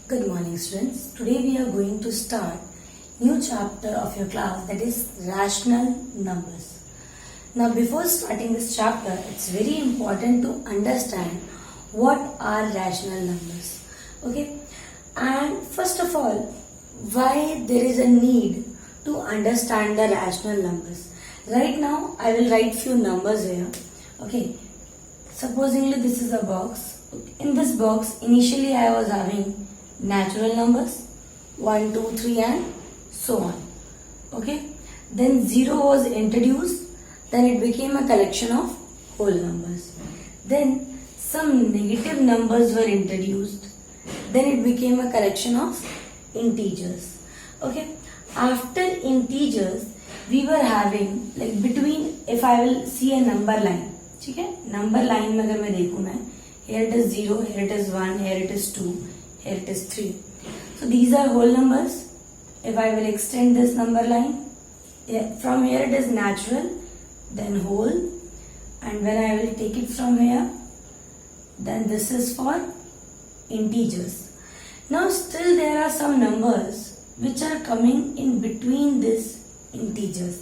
Good morning, students. Today we are going to start new chapter of your class, that is rational numbers. Now before starting this chapter, it's very important to understand what are rational numbers. Okay? And first of all, why there is a need to understand the rational numbers. Right now I will write few numbers here. Okay? Supposingly this is a box. In this box initially I was having natural numbers 1, 2, 3 and so on. Okay, then 0 was introduced, then it became a collection of whole numbers. Then some negative numbers were introduced, then it became a collection of integers. Okay, after integers we were having like between, if I will see a number line, ठीक है, number line में अगर मैं देखूँ मैं, here it is 0, here it is 1, here it is 2, here it is 3. So these are whole numbers. If I will extend this number line, from here it is natural, then whole, and when I will take it from here, then this is for integers. Now still there are some numbers which are coming in between these integers.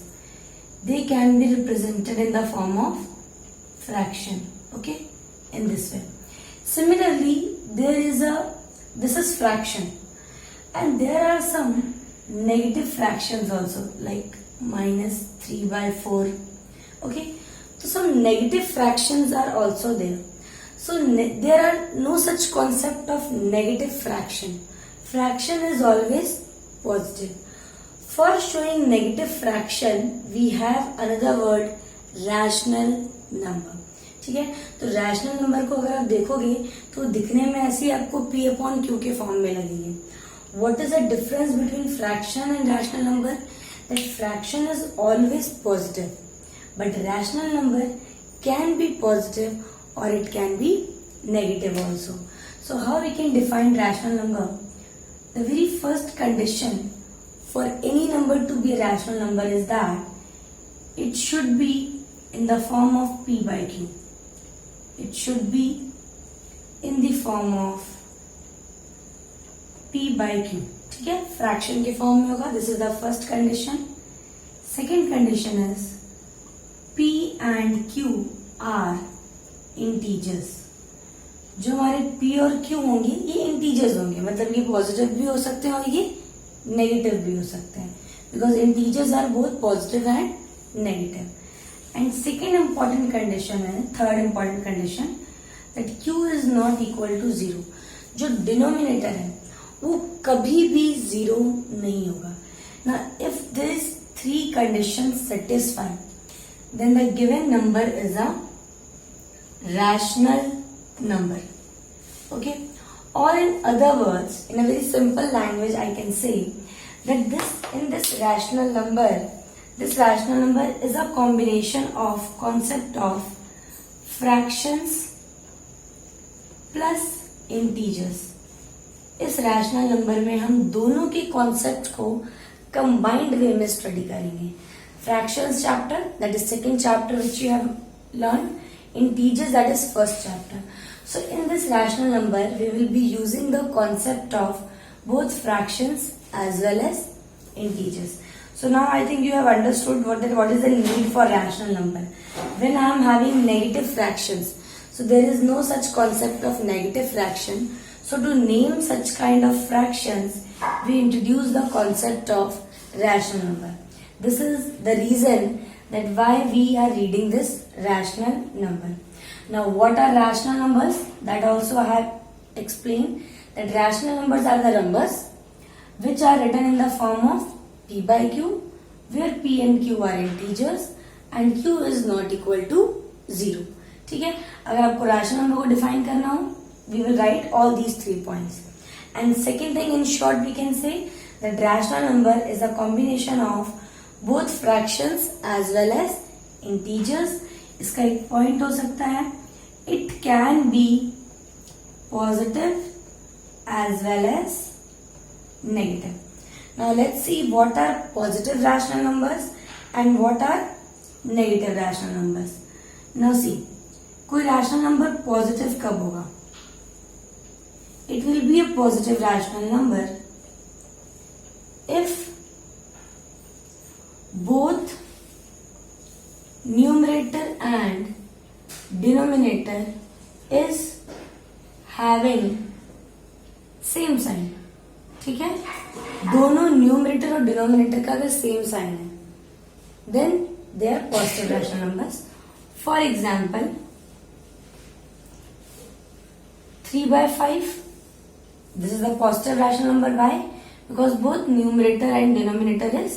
They can be represented in the form of fraction, okay, in this way. Similarly, this is fraction, and there are some negative fractions also, like minus 3 by 4. Okay, so some negative fractions are also there. So there are no such concept of negative fraction. Fraction is always positive. For showing negative fraction, we have another word, rational number. ठीक है, तो rational number को अगर आप देखोगे तो दिखने में ऐसे आपको p अपॉन q के फॉर्म में लगेंगे. What is the difference between fraction and rational number? That fraction is always positive, but rational number can be positive और it can be negative also. So how we can define rational number? The very first condition for any number to be a rational number is that it should be in the form of p by q. It should be in the form of p by q. ठीक है, fraction के form में होगा. This is the first condition. Second condition is p and q are integers. जो हमारे p और q होंगे ये इंटीजर्स होंगे, मतलब ये पॉजिटिव भी हो सकते हैं और ये नेगेटिव भी हो सकते हैं, because integers are both positive and negative. And second important condition है, third important condition, that q is not equal to 0. जो denominator है वो कभी भी 0 नहीं होगा. Now if these three conditions satisfy, then the given number is a rational number. Okay, or in other words, in a very simple language I can say that this rational number is a combination of concept of fractions plus integers. इस rational number में हम दोनों के concept को combined वे में study करेंगे. Fractions chapter, that is second chapter which you have learn. Integers, that is first chapter. So in this rational number we will be using the concept of both fractions as well as integers. So now I think you have understood what is the need for rational number. When I am having negative fractions, so there is no such concept of negative fraction. So to name such kind of fractions, we introduce the concept of rational number. This is the reason that why we are reading this rational number. Now what are rational numbers? That also I have explained, that rational numbers are the numbers which are written in the form of p by q, where p and q are integers and q is not equal to 0. ठीक है, अगर आपको rational number को define करना हो, we will write all these 3 points. And second thing, in short we can say that rational number is a combination of both fractions as well as integers. इसका एक point हो सकता है, it can be positive as well as negative. Now let's see what are positive rational numbers and what are negative rational numbers. Now see, कोई rational number positive कब होगा? it will be a positive rational number if both numerator and denominator is having same sign. ठीक है, दोनों numerator और denominator का अगर same sign है then they are positive rational numbers. For example 3/5, this is the positive rational number. Why? Because both numerator and denominator is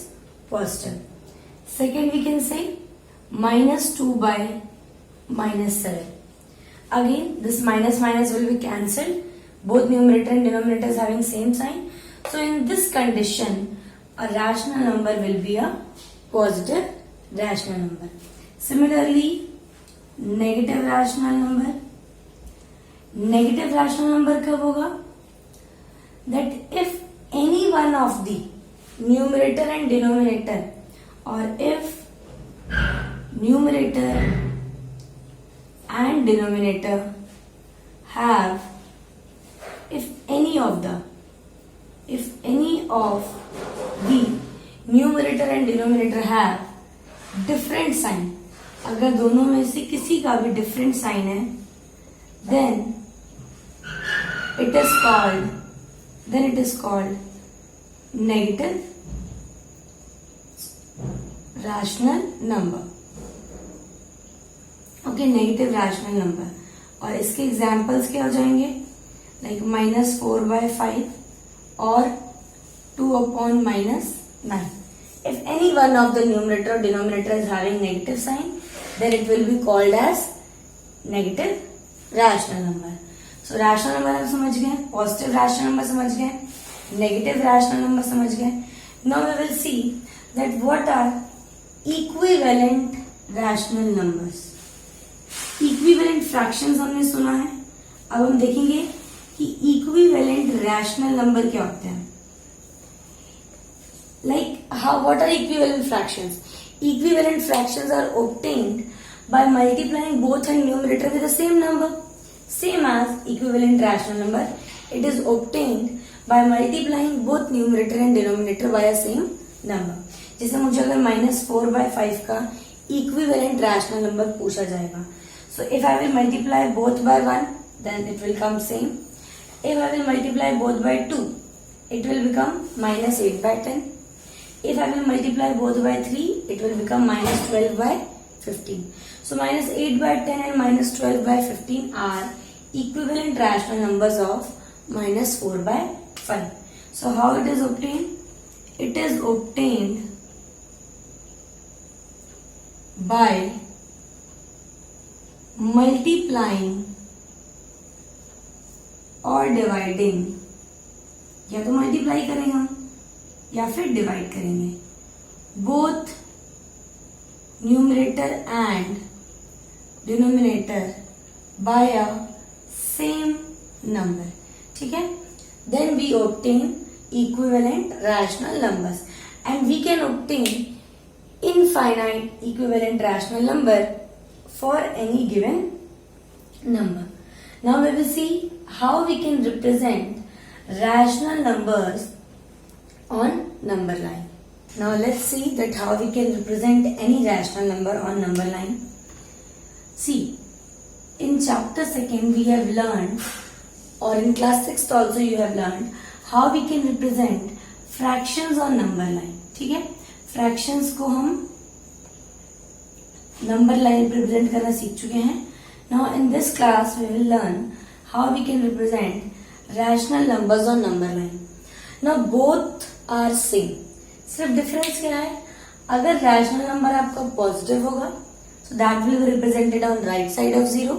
positive. Second, we can say -2/-7. Again, this minus will be cancelled. Both numerator and denominator is having same sign. So in this condition, a rational number will be a positive rational number. Similarly, negative rational number. Negative rational number कब होगा? That if any one of the numerator and denominator, or if numerator and denominator have, if any of the numerator and denominator have different sign, अगर दोनों में से किसी का भी different sign है, then it is called negative rational number. Okay, negative rational number. और इसके एग्जाम्पल्स क्या हो जाएंगे? लाइक -4/5 और 2/-9. If any one of the numerator or denominator is having negative sign, then it will be called as negative rational number. So rational number आप समझ गए, positive rational number समझ गए, negative rational number समझ गए. Now we will see that what are equivalent rational numbers. Equivalent fractions हमने सुना है, अब हम देखेंगे कि equivalent rational number क्या होते हैं. Like what are equivalent fractions? Equivalent fractions are obtained by multiplying both and numerator with the same number. Same as equivalent rational number, it is obtained by multiplying both numerator and denominator by a same number. जैसे मुझे अगर -4/5 का equivalent rational number पूछा जाएगा, so if I will multiply both by 1, then it will come same. If I will multiply both by 2, it will become -8/10. If I will multiply both by 3, it will become -12/15. So -8/10 and -12/15 are equivalent rational numbers of -4/5. So how it is obtained? It is obtained by multiplying और dividing. या तो multiply करेंगे हम या फिर divide करेंगे both numerator and denominator by a same number. ठीक है, then we obtain equivalent rational numbers and we can obtain infinite equivalent rational number for any given number. Now we will see how we can represent rational numbers on number line. Now let's see that how we can represent any rational number on number line. See, in chapter 2 we have learned, or in class 6th also you have learned, how we can represent fractions on number line. ठीक है, fractions को हम number line पर represent करना सीख चुके हैं. Now in this class we will learn how we can represent rational numbers on number line. Now both are same, सिर्फ डिफरेंस क्या है? अगर रैशनल नंबर आपका पॉजिटिव होगा so that will be represented on right side of 0.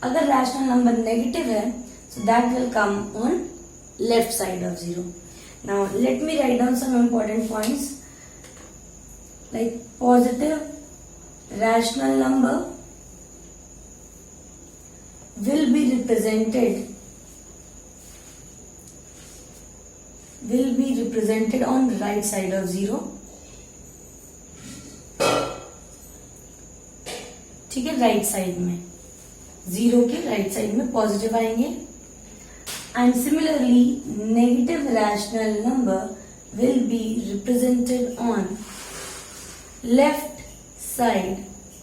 अगर rational number negative है so that will come on left side of 0. Now let me write down some important points. Like positive rational number will be represented on right side of 0. ठीक है, right side में 0 के right side में positive आएंगे. and similarly negative rational number will be represented on left side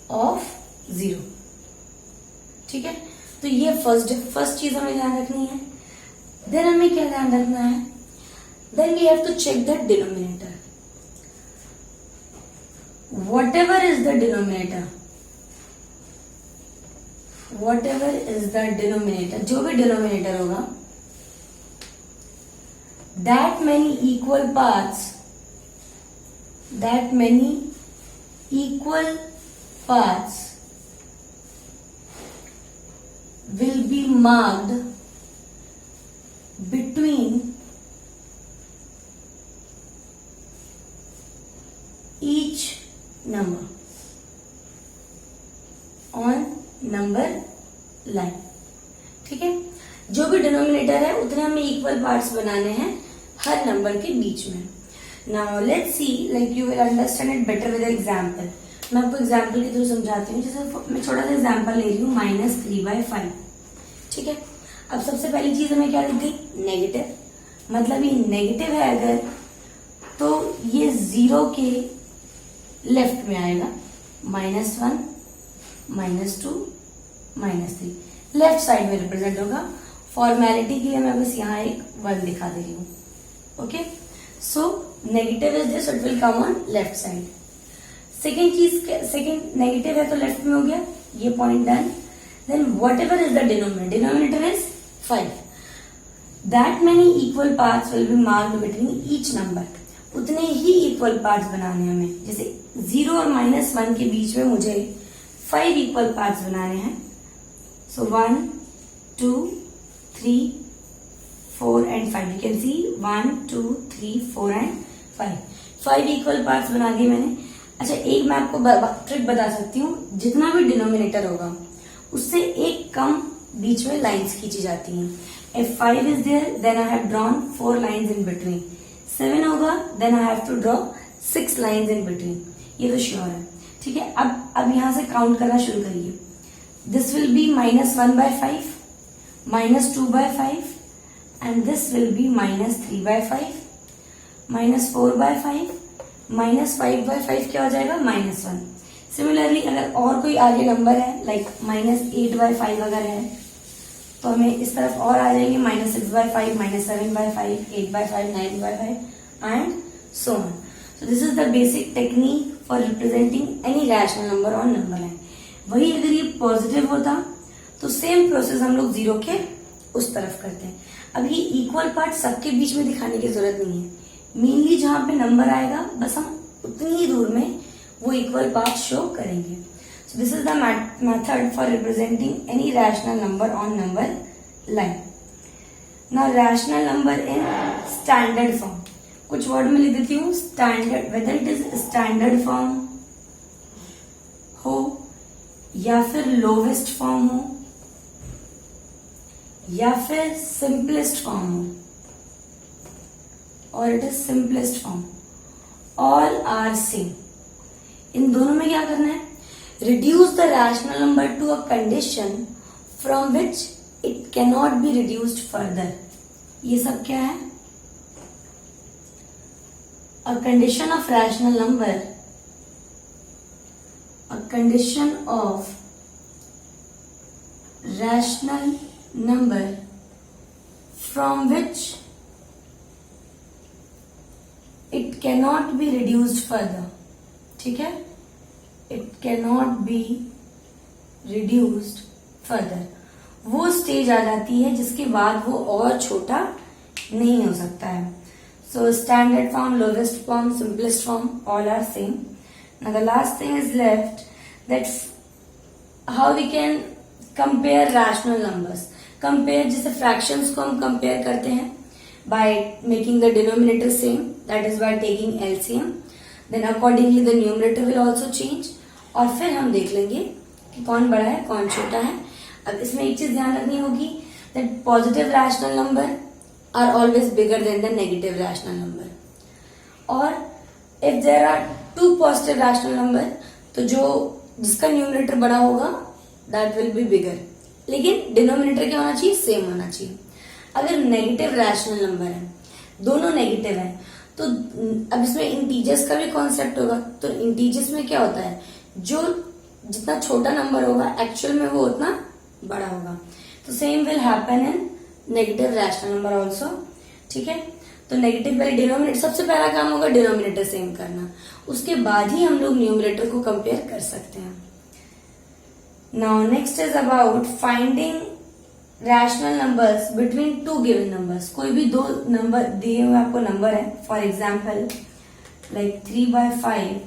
of 0. ठीक है, तो ये फर्स्ट चीज हमें ध्यान रखनी है. देन हमें क्या ध्यान रखना है, then we have to check the denominator. whatever is the denominator, whatever is the denominator, जो भी डिनोमिनेटर होगा, that many equal parts will be marked between each number on number line. ठीक है, जो भी डिनोमिनेटर है उतने हमें इक्वल पार्ट्स बनाने हैं हर नंबर के बीच में. Now let's see, like you will understand it better with example. मैं आपको एग्जांपल के थ्रू समझाती हूँ. जैसे मैं छोटा सा एग्जांपल ले रही हूँ, -3/5. ठीक है, अब सबसे पहली चीज हमें क्या दिख गई, नेगेटिव. मतलब ये नेगेटिव है अगर, तो ये 0 के लेफ्ट में आएगा. -1, -2, -3 लेफ्ट साइड में रिप्रेजेंट होगा. फॉर्मेलिटी के लिए मैं बस यहाँ एक 1 दिखा दे रही हूँ. Okay, so negative is this, it will come on left side. Second negative है तो लेफ्ट में हो गया, ये point done. Then whatever is the denominator is 5. That many equal parts will be marked between each number. उतने ही equal parts बनाने हैं हमें. जैसे 0 और -1 के बीच में मुझे 5 इक्वल पार्ट्स बनाने हैं. सो 1, 2, 3, 4 and 5. You can see 1, 2, 3, 4 and 5. 5 equal parts बना दिए मैंने. अच्छा, एक मैं आपको ट्रिक बता सकती हूँ. जितना भी डिनोमिनेटर होगा उससे एक कम बीच में लाइंस खींची जाती हैं. If 5 is there, then I have drawn 4 lines in between. 7 होगा, then I have to draw 6 lines in between. ये तो श्योर है. ठीक है, अब यहां से काउंट करना शुरू करिए. This will be -1/5, -2/5, and this will be -3/5, -4/5, -5/5 क्या हो जाएगा, -1. सिमिलरली अगर और कोई आगे नंबर है, लाइक -8/5 अगर है, तो हमें इस तरफ और आ जाएंगे -6/5, -7/5, 8/5, 9/5 and so on. So this is the basic technique for representing any rational number on number line. वही अगर ये पॉजिटिव होता तो सेम प्रोसेस हम लोग 0 के उस तरफ करते हैं. अब ये इक्वल पार्ट सबके बीच में दिखाने की जरूरत नहीं है. मेनली जहां पे नंबर आएगा बस हम उतनी ही दूर में वो इक्वल पार्ट शो करेंगे. So this is the method for representing any rational number on number line. Now rational number in standard form. कुछ वर्ड में लिख देती हूँ. Standard, whether it is standard form हो या फिर लोवेस्ट फॉर्म हो या फिर सिंपलेस्ट फॉर्म हो, और it is simplest form, all are same. इन दोनों में क्या करना है, reduce the rational number to a condition from which it cannot be reduced further. ये सब क्या है, a condition of rational number, a condition of rational number from which it cannot be reduced further. ठीक है, it cannot be reduced further. वो stage आ जाती है जिसके बाद वो और छोटा नहीं हो सकता है. So standard form, lowest form, simplest form, all are same. Now the last thing is left, that's how we can compare rational numbers. Compare, जैसे फ्रैक्शंस को हम कंपेयर करते हैं by making the denominator same, that is by taking LCM. Then accordingly the numerator will also change. और फिर हम देख लेंगे कि कौन बड़ा है कौन छोटा है. अब इसमें एक चीज ध्यान रखनी होगी, that positive rational number are always bigger than the negative rational number. और if there are 2 positive rational number, तो जो जिसका न्यूमरेटर बड़ा होगा दैट विल बी बिगर. लेकिन डिनोमिनेटर क्या होना चाहिए, सेम होना चाहिए. अगर नेगेटिव रैशनल नंबर है, दोनों नेगेटिव है, तो अब इसमें इंटीजर्स का भी कॉन्सेप्ट होगा। तो इंटीजर्स में क्या होता है, जो जितना छोटा नंबर होगा एक्चुअल में वो उतना बड़ा होगा। तो same will happen in negative rational number also. ठीक है, तो नेगेटिव पहले डिनोमिनेटर, सबसे पहला काम होगा डिनोमिनेटर सेम करना, उसके बाद ही हम लोग न्यूमरेटर को कंपेयर कर सकते हैं। Now next is about finding rational numbers between two given numbers. कोई भी दो नंबर दिए हुए आपको नंबर है, फॉर एग्जाम्पल लाइक 3/5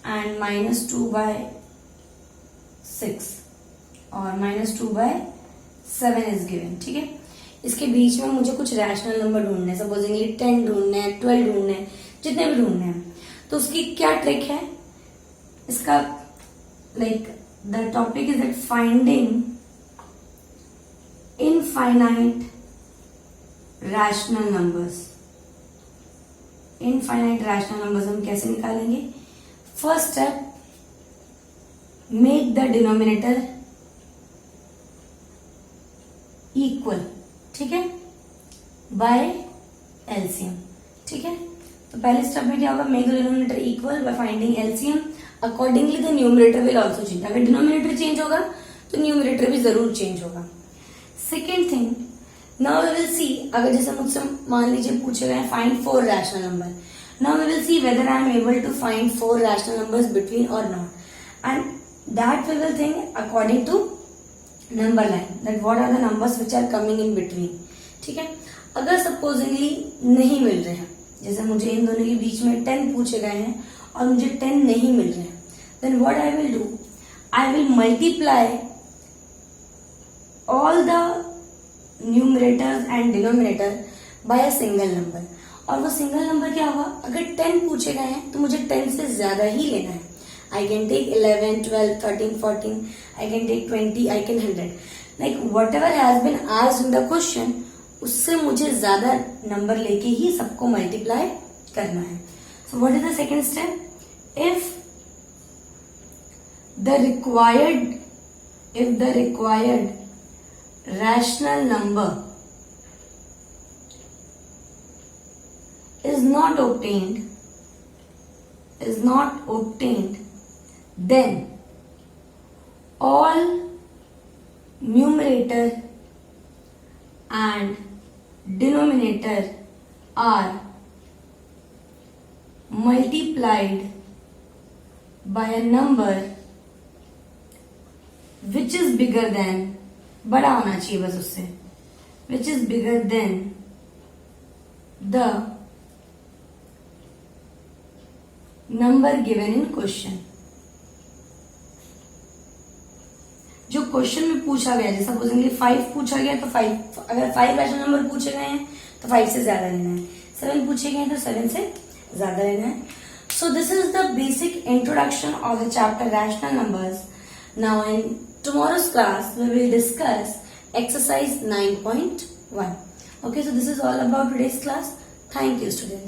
एंड -2/6 और -2/7 इज गिवन। ठीक है, इसके बीच में मुझे कुछ रैशनल नंबर ढूंढने हैं, सपोजिंगली 10 ढूंढने हैं, 12 ढूंढने हैं, जितने भी ढूंढने हैं। तो उसकी क्या ट्रिक है, इसका like the topic is that finding infinite rational numbers. Infinite rational numbers हम कैसे निकालेंगे? First step, make the denominator equal. ठीक है, बाय एलसीएम। ठीक है, तो पहले स्टेप में क्या होगा, make the denominator equal by finding LCM. Accordingly the numerator will also change. अगर डिनोमिनेटर चेंज होगा तो न्यूमरेटर भी जरूर चेंज होगा। Second thing, now we will see, अगर जैसे मुझसे मान लीजिए पूछे गए find 4 rational number, now we will see whether I am able to find 4 rational numbers between और not, and that we will think according to number line, that what are the numbers which are coming in between. ठीक है, अगर supposedly नहीं मिल रहे हैं, जैसे मुझे इन दोनों के बीच में 10 पूछे गए हैं और मुझे 10 नहीं मिल रहे हैं, then what I will do, I will multiply all the numerators and denominator by a single number. और वो सिंगल नंबर क्या होगा, अगर 10 पूछे गए हैं तो मुझे 10 से ज्यादा ही लेना है। I can take 11, 12, 13, 14, I can take 20, I can 100, like whatever has been asked in the question, उससे मुझे ज्यादा नंबर लेके ही सबको मल्टीप्लाई करना है। So what is the second step, if the required rational number is not obtained, then all numerator and denominator are multiplied by a number which is bigger than, बड़ा होना चाहिए बस उससे, which is bigger than the number given in question. जो question में पूछा गया, जैसे सपोजिंगली 5 पूछा गया तो 5, अगर 5 रैशनल नंबर पूछे गए हैं तो 5 से ज्यादा लेना है, 7 पूछे गए हैं तो 7 से ज्यादा लेना है। So this is the basic introduction of the chapter rational numbers. Now in tomorrow's class we will discuss exercise 9.1. Okay, so this is all about today's class. Thank you, students.